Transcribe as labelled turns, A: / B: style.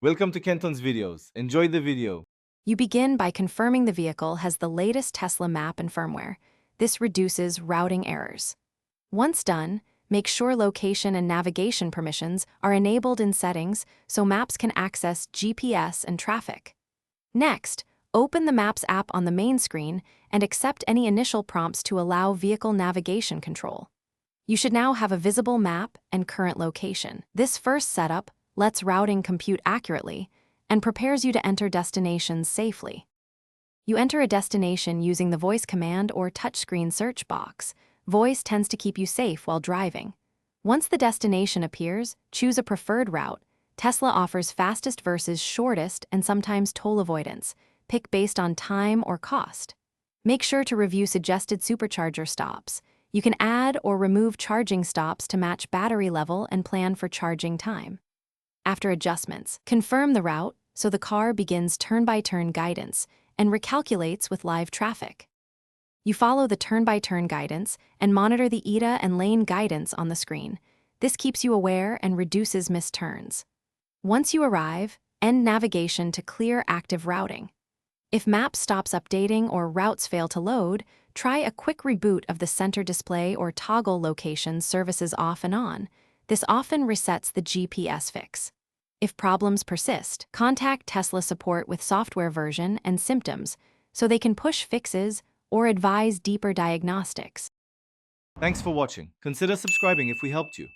A: Welcome to Kenton's videos. Enjoy the video.
B: You begin by confirming the vehicle has the latest Tesla map and firmware. This reduces routing errors. Once done, make sure location and navigation permissions are enabled in settings so maps can access GPS and traffic. Next, open the Maps app on the main screen and accept any initial prompts to allow vehicle navigation control. You should now have a visible map and current location. This first setup lets routing compute accurately and prepares you to enter destinations safely. You enter a destination using the voice command or touchscreen search box. Voice tends to keep you safe while driving. Once the destination appears, choose a preferred route. Tesla offers fastest versus shortest and sometimes toll avoidance. Pick based on time or cost. Make sure to review suggested supercharger stops. You can add or remove charging stops to match battery level and plan for charging time. After adjustments, confirm the route so the car begins turn-by-turn guidance and recalculates with live traffic. You follow the turn-by-turn guidance and monitor the ETA and lane guidance on the screen. This keeps you aware and reduces missed turns. Once you arrive, end navigation to clear active routing. If Maps stops updating or routes fail to load, try a quick reboot of the center display or toggle location services off and on. This often resets the GPS fix. If problems persist, contact Tesla support with software version and symptoms so they can push fixes or advise deeper diagnostics.
A: Thanks for watching. Consider subscribing if we helped you.